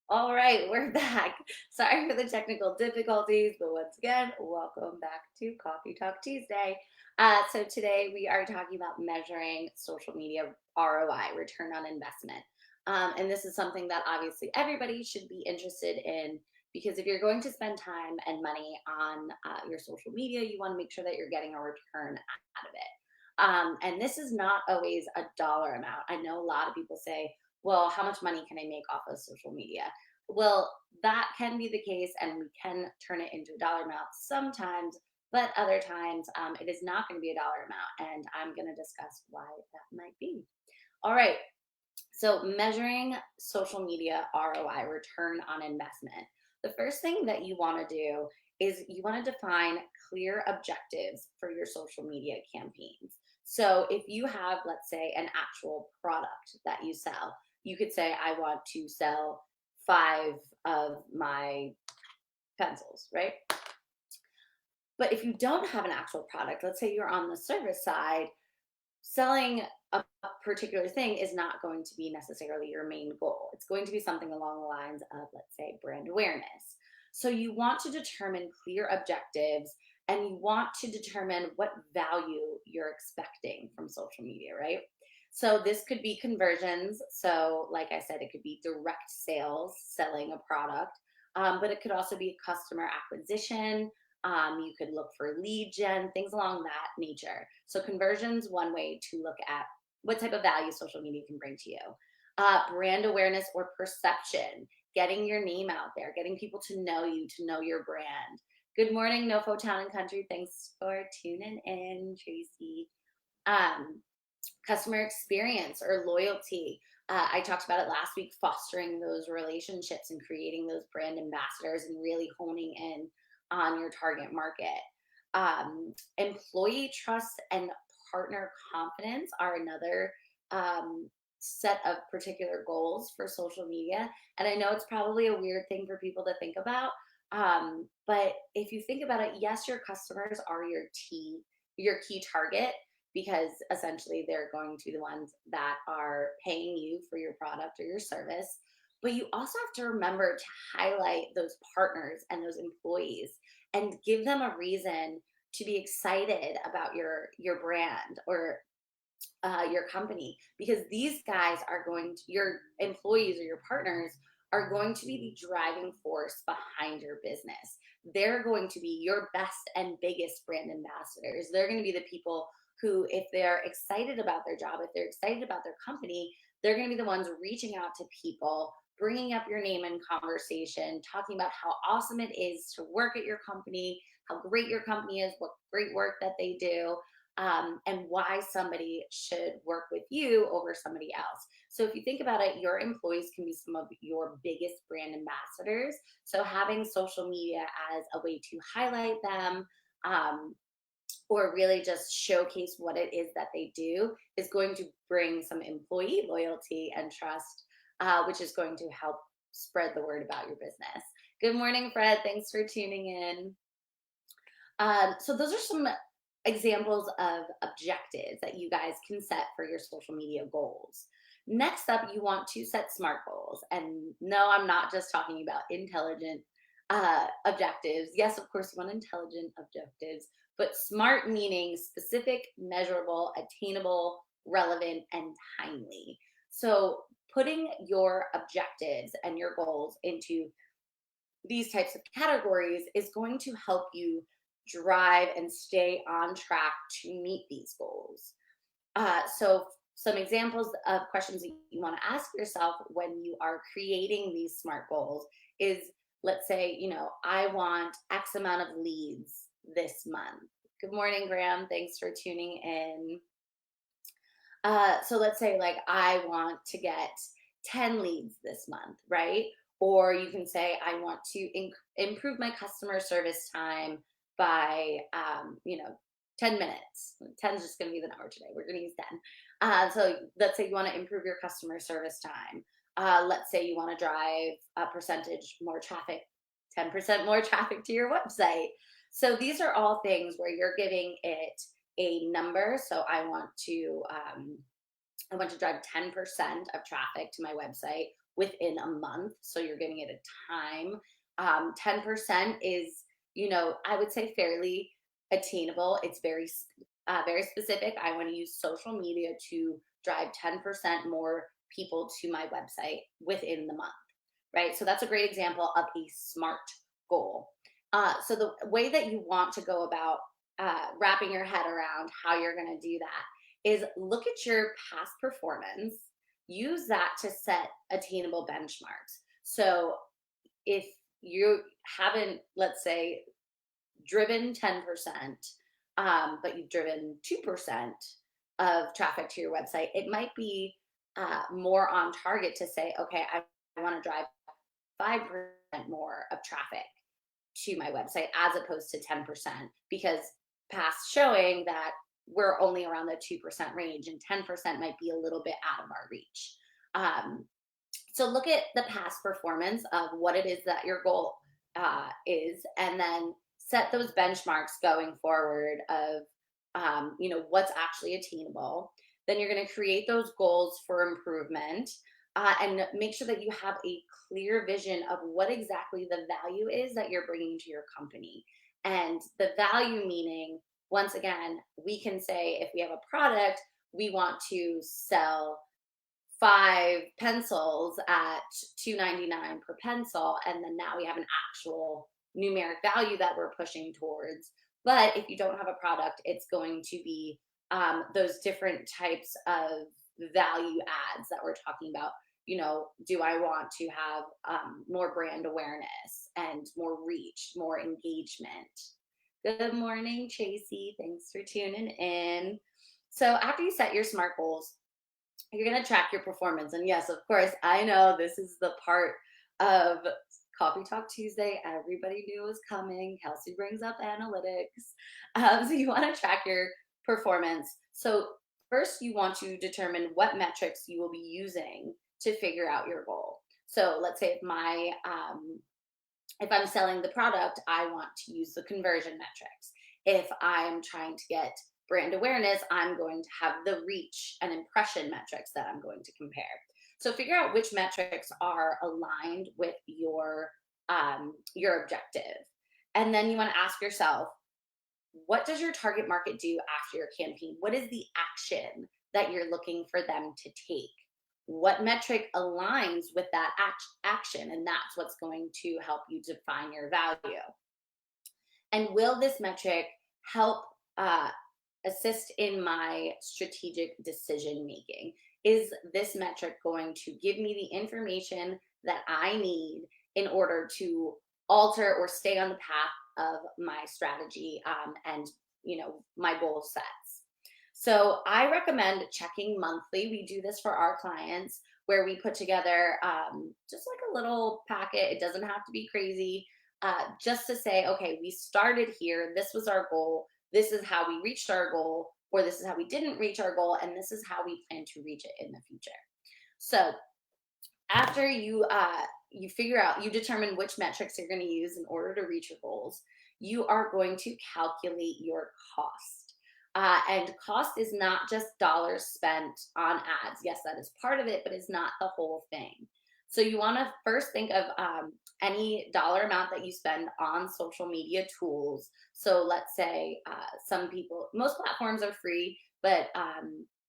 All right, we're back. Sorry for the technical difficulties, but once again, welcome back to Coffee Talk Tuesday. So today we are talking about measuring social media ROI, return on investment. And this is something that obviously everybody should be interested in because if you're going to spend time and money on your social media, you want to make sure that you're getting a return out of it. And this is not always a dollar amount. I know a lot of people say, well, how much money can I make off of social media? Well, that can be the case, and we can turn it into a dollar amount sometimes, but other times it is not going to be a dollar amount. And I'm going to discuss why that might be. All right. So, measuring social media ROI, return on investment. The first thing that you want to do is you want to define clear objectives for your social media campaigns. So, if you have, let's say, an actual product that you sell, you could say, I want to sell five of my pencils, right? But if you don't have an actual product, let's say you're on the service side, selling a particular thing is not going to be necessarily your main goal. It's going to be something along the lines of, let's say, brand awareness. So you want to determine clear objectives and you want to determine what value you're expecting from social media, right? So this could be conversions. So, like I said, it could be direct sales, selling a product, but it could also be customer acquisition. You could look for lead gen, things along that nature. So conversions, one way to look at what type of value social media can bring to you. Brand awareness or perception, getting your name out there, getting people to know you, to know your brand. Good morning, Nofo Town and Country. Thanks for tuning in, Tracy. Um, Customer experience or loyalty. I talked about it last week, fostering those relationships and creating those brand ambassadors and really honing in on your target market. Employee trust and partner confidence are another set of particular goals for social media. And I know it's probably a weird thing for people to think about. But if you think about it, yes, your customers are your key target because essentially they're going to be the ones that are paying you for your product or your service. But you also have to remember to highlight those partners and those employees and give them a reason to be excited about your brand or your company because these guys are going to your employees or your partners are going to be the driving force behind your business. They're going to be your best and biggest brand ambassadors. They're going to be the people who, if they're excited about their job, if they're excited about their company, they're going to be the ones reaching out to people, bringing up your name in conversation, talking about how awesome it is to work at your company, how great your company is, what great work that they do, and why somebody should work with you over somebody else. So if you think about it, your employees can be some of your biggest brand ambassadors. So having social media as a way to highlight them, um, or really just showcase what it is that they do is going to bring some employee loyalty and trust, which is going to help spread the word about your business. Good morning, Fred. Thanks for tuning in. So those are some examples of objectives that you guys can set for your social media goals. Next up, you want to set SMART goals. And no, I'm not just talking about intelligent objectives. Yes, of course, you want intelligent objectives, but SMART meaning specific, measurable, attainable, relevant, and timely. So putting your objectives and your goals into these types of categories is going to help you drive and stay on track to meet these goals. So, some examples of questions that you want to ask yourself when you are creating these SMART goals is let's say, I want X amount of leads this month. Good morning, Graham. Thanks for tuning in. So let's say like I want to get 10 leads this month, right? Or you can say I want to improve my customer service time by 10 minutes. 10 is just going to be the number today. We're going to use 10. So let's say you want to improve your customer service time. Let's say you want to drive a percentage more traffic, 10% more traffic to your website. So these are all things where you're giving it a number. So I want to drive 10% of traffic to my website, within a month. So you're giving it a time. 10% is, I would say fairly attainable. It's very specific. I want to use social media to drive 10% more people to my website within the month, right? So that's a great example of a SMART goal. So the way that you want to go about wrapping your head around how you're going to do that is look at your past performance, use that to set attainable benchmarks. So if you haven't, let's say, driven 10%, but you've driven 2% of traffic to your website, it might be more on target to say, okay, I want to drive 5% more of traffic to my website as opposed to 10%, because past showing that we're only around the 2% range and 10% might be a little bit out of our reach. Um, so look at the past performance of what it is that your goal is, and then set those benchmarks going forward of what's actually attainable. Then you're going to create those goals for improvement, and make sure that you have a clear vision of what exactly the value is that you're bringing to your company. And the value meaning, once again, we can say if we have a product, we want to sell 5 pencils at $2.99 per pencil, and then now we have an actual numeric value that we're pushing towards. But if you don't have a product, it's going to be those different types of value adds that we're talking about. Do I want to have more brand awareness and more reach, more engagement? Good morning, Tracy. Thanks for tuning in. So after you set your SMART goals, you're going to track your performance. And yes, of course, I know this is the part of Coffee Talk Tuesday everybody knew was coming. Kelsey brings up analytics. So you want to track your performance. So first, you want to determine what metrics you will be using to figure out your goal. So let's say if I'm selling the product, I want to use the conversion metrics. If I'm trying to get brand awareness, I'm going to have the reach and impression metrics that I'm going to compare. So figure out which metrics are aligned with your objective. And then you want to ask yourself, what does your target market do after your campaign? What is the action that you're looking for them to take? What metric aligns with that action? And that's what's going to help you define your value. And will this metric help assist in my strategic decision making? Is this metric going to give me the information that I need in order to alter or stay on the path of my strategy and my goal sets? So I recommend checking monthly. We do this for our clients where we put together just like a little packet. It doesn't have to be crazy, just to say, okay, we started here. This was our goal. This is how we reached our goal, or this is how we didn't reach our goal, and this is how we plan to reach it in the future. So after you determine which metrics you're going to use in order to reach your goals, you are going to calculate your cost. And cost is not just dollars spent on ads. Yes, that is part of it, but it's not the whole thing. So you want to first think of any dollar amount that you spend on social media tools. So let's say most platforms are free, but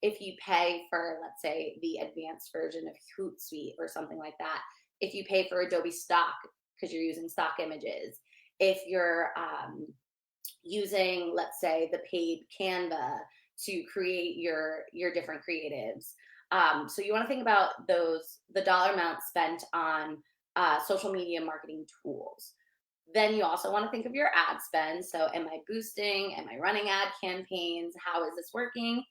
if you pay for, let's say, the advanced version of Hootsuite or something like that, if you pay for Adobe Stock because you're using stock images, if you're using, let's say, the paid Canva to create your different creatives. So you want to think about the dollar amount spent on social media marketing tools. Then you also want to think of your ad spend. So am I boosting? Am I running ad campaigns? How is this working?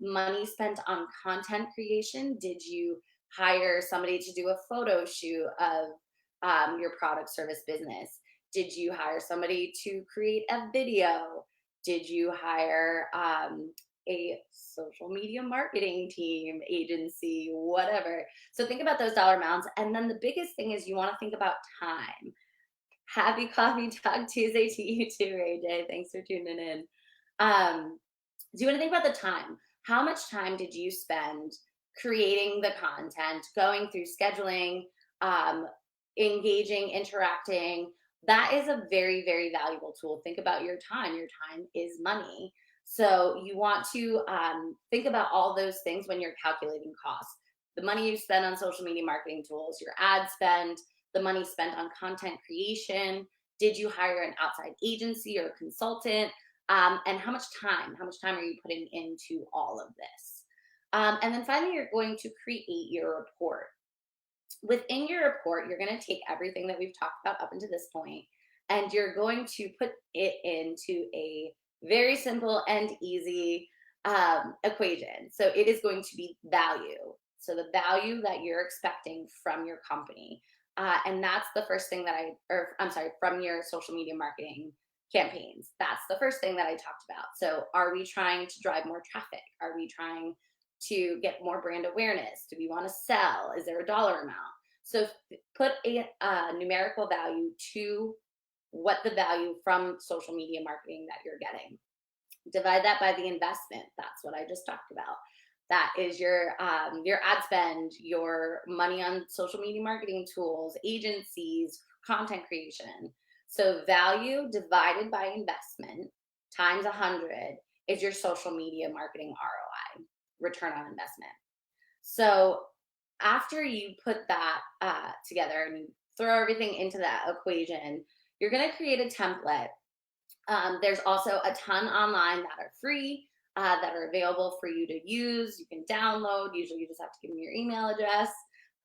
Money spent on content creation. Did you hire somebody to do a photo shoot of your product, service, business? Did you hire somebody to create a video? Did you hire a social media marketing team, agency, whatever? So think about those dollar amounts. And then the biggest thing is you want to think about time. Happy Coffee Talk Tuesday to you too, Ray J. Thanks for tuning in. Do you want to think about the time? How much time did you spend creating the content, going through scheduling, um, engaging, interacting. That is a very, very valuable tool. Think about your time. Your time is money. So you want to think about all those things when you're calculating costs. The money you spend on social media marketing tools, your ad spend, the money spent on content creation. Did you hire an outside agency or consultant? And how much time are you putting into all of this? And then finally, you're going to create your report. Within your report, you're going to take everything that we've talked about up until this point, and you're going to put it into a very simple and easy equation. So it is going to be value. So the value that you're expecting from your company. And that's the first thing that or I'm sorry, from your social media marketing campaigns. That's the first thing that I talked about. So are we trying to drive more traffic? Are we trying to get more brand awareness? Do we want to sell? Is there a dollar amount? So put a numerical value to what the value from social media marketing that you're getting. Divide that by the investment. That's what I just talked about. That is your ad spend, your money on social media marketing tools, agencies, content creation. So value divided by investment times 100 is your social media marketing ROI, return on investment. So after you put that together and you throw everything into that equation, you're going to create a template. There's also a ton online that are free, that are available for you to use. You can download. Usually, you just have to give them your email address.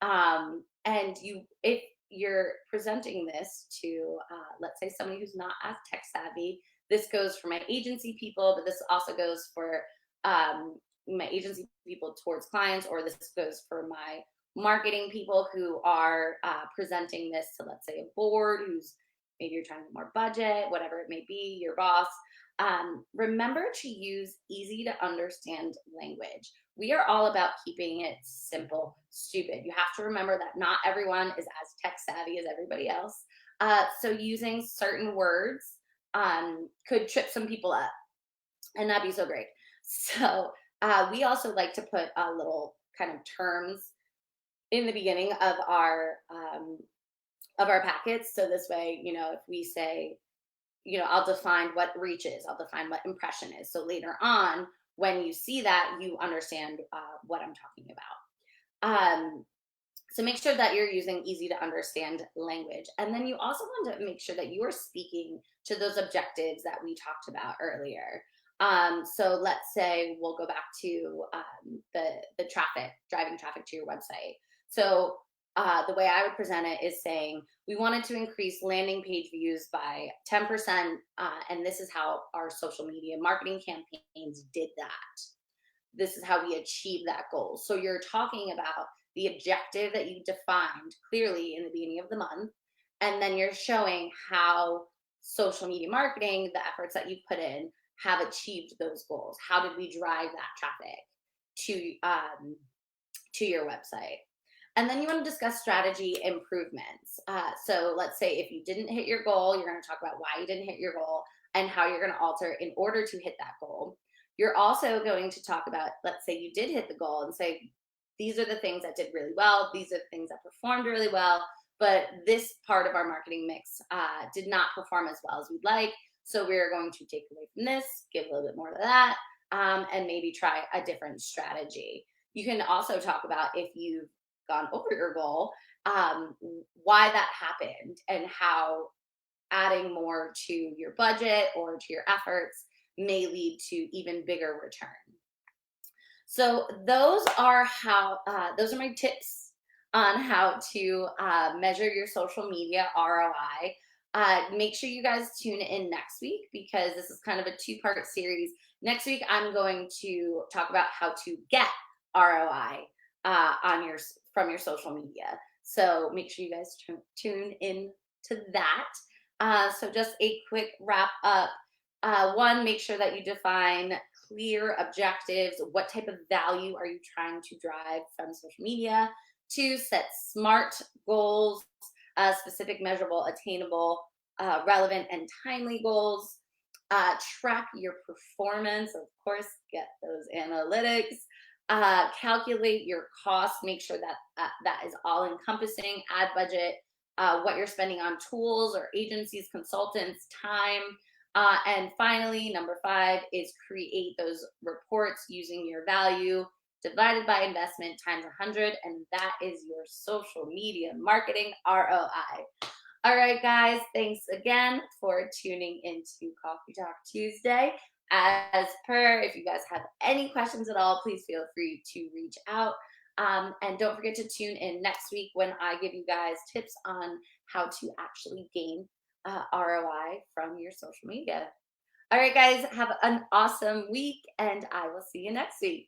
And if you're presenting this to, let's say, somebody who's not as tech savvy, this goes for my agency people, but this also goes for my agency people towards clients, or this goes for my marketing people who are presenting this to, let's say, a board who's maybe you're trying to get more budget, whatever it may be, your boss. Remember to use easy to understand language. We are all about keeping it simple, stupid. You have to remember that not everyone is as tech savvy as everybody else. So using certain words could trip some people up and not be so great. So we also like to put a little kind of terms in the beginning of our packets. So this way, if we say, I'll define what reach is, I'll define what impression is. So later on, when you see that, you understand what I'm talking about. So make sure that you're using easy to understand language. And then you also want to make sure that you are speaking to those objectives that we talked about earlier. So let's say we'll go back to the traffic, driving traffic to your website. So the way I would present it is saying we wanted to increase landing page views by 10%, and this is how our social media marketing campaigns did that. This is how we achieved that goal. So you're talking about the objective that you defined clearly in the beginning of the month, and then you're showing how social media marketing, the efforts that you've put in, have achieved those goals. How did we drive that traffic to your website? And then you want to discuss strategy improvements. So let's say if you didn't hit your goal, you're going to talk about why you didn't hit your goal and how you're going to alter in order to hit that goal. You're also going to talk about, let's say you did hit the goal, and say, these are the things that did really well. These are the things that performed really well. But this part of our marketing mix did not perform as well as we'd like. So we're going to take away from this, give a little bit more to that, and maybe try a different strategy. You can also talk about if you've gone over your goal, why that happened, and how adding more to your budget or to your efforts may lead to even bigger return. So those are my tips on how to measure your social media ROI. Make sure you guys tune in next week, because this is kind of a two-part series. Next week, I'm going to talk about how to get ROI from your social media. So make sure you guys tune in to that. So just a quick wrap up. One, make sure that you define clear objectives. What type of value are you trying to drive from social media? Two, set SMART goals, specific, measurable, attainable, relevant, and timely goals. Track your performance, of course, get those analytics. calculate your costs, make sure that that is all encompassing, ad budget, what you're spending on tools or agencies, consultants, time. And finally, number five is create those reports using your value divided by investment times 100. And that is your social media marketing ROI. All right, guys, thanks again for tuning into Coffee Talk Tuesday. As per, if you guys have any questions at all, please feel free to reach out. And don't forget to tune in next week when I give you guys tips on how to actually gain ROI from your social media. All right, guys, have an awesome week, and I will see you next week.